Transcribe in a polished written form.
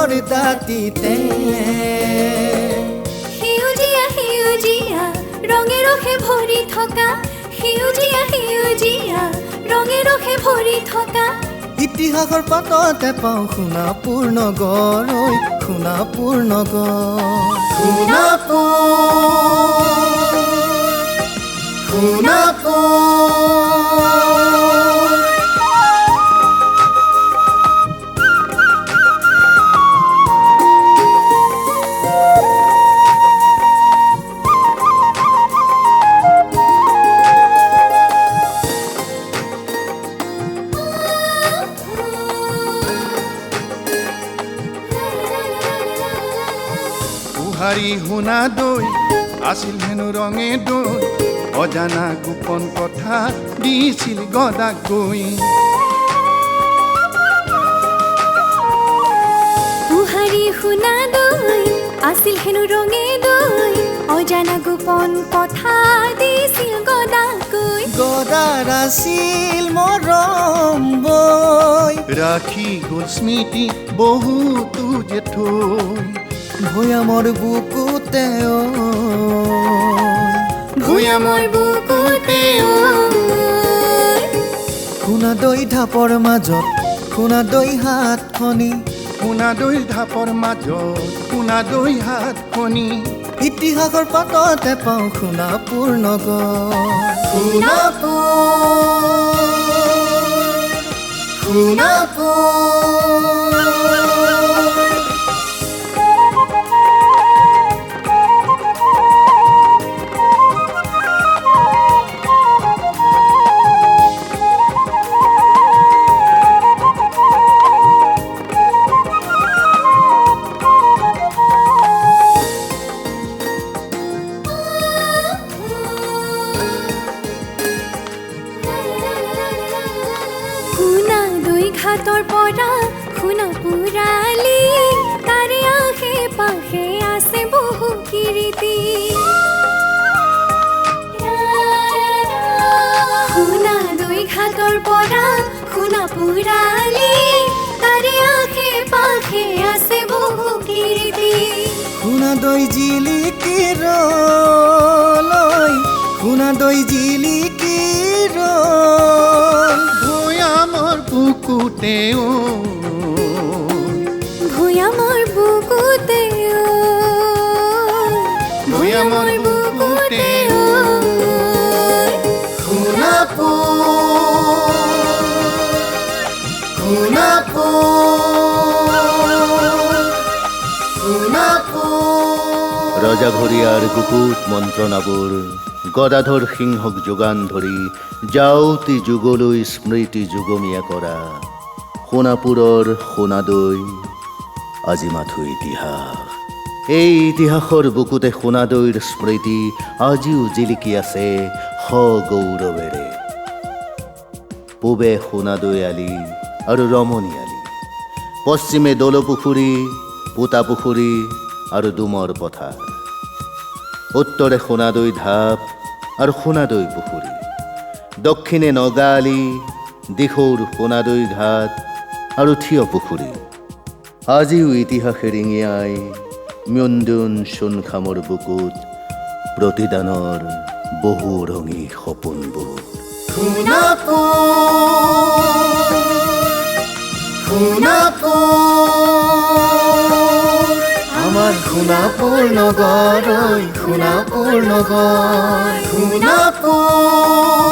ফুলৰ দাঁতিতে সেউজীয়া সেউজীয়া ৰঙে ৰসে ভৰি থকা সেউজীয়া সেউজীয়া ৰঙে ৰসে ভৰি থকা ইতিহাসৰ পাততে পাওঁ সোণাপুৰ নগৰ ঐ সোণাপুৰ নগৰ সোণাপুৰ হাৰি শুনা দৈ আছিল হেনো ৰঙে দৈ অজানা গোপন কথা দিছিল গদাক গৈ উহাৰি শুনা দৈ আছিল হেনো ৰঙে দৈ অজানা গোপন কথা দিছিল গদাক গৈ গদাৰ আছিল মৰম বৈ ৰাখি গ'ল স্মৃতি বহুতো যে থৈ ভৈয়ামৰ বুকুতে ভৈয়ামৰ বুকুতে সোণা দৈ ঢাপৰ মাজত সোণা দৈ হাতখনি সোণা দৈ ঢাপৰ মাজত সোণা দৈ হাতখনি ইতিহাসৰ পাততে পাওঁ সোণাপুৰ নগৰ সোণাপুৰ ঘাটৰ পৰা সোণাপুৰালি তাৰে আশে পাশে আছে বহু কীৰ্তি সোণাদৈ ঘাটৰ পৰা সোণাপুৰালি তাৰে আশে পাশে আছে বহু কীৰ্তি সোণা দৈ জিলিকি ৰৈ সোণা দৈ জিলিকি ৰৈ ভৈয়ামৰ বুকুতে ভৈয়ামৰ বুকুতে ভৈয়ামৰ বুকুতে ৰজা ঘৰিয়াৰ গুপুত মন্ত্ৰণাবোৰ গদাধৰ সিংহক যোগান ধৰি যাওঁতি যুগলৈ স্মৃতি যুগমীয়া কৰা সোণাপুৰৰ সোণাদৈ আজি মাথো ইতিহাস এই ইতিহাসৰ বুকুতে সোণাদৈৰ স্মৃতি আজিও জিলিকি আছে সগৌৰৱেৰে পূবে সোণাদৈ আলি আৰু ৰমণী আলি পশ্চিমে দৌলপুখুৰী পোতাপুখুৰী আৰু ডুমৰ পথাৰ উত্তৰে সোণাদৈ ঢাপ আৰু সোণাদৈ পুখুৰী দক্ষিণে নগা আলি দিশৌৰ সোণাদৈ ঘাট আৰু থিয় পুখুৰী আজিও ইতিহাসে ৰিঙিয়াই ম্যুন্দুন সোণখামৰ বুকুত প্ৰতিদানৰ বহু ৰঙী সপোনবোৰ আমাৰ সোণাপুৰ নগৰ সোণাপুৰ নগৰ সোণাপুৰ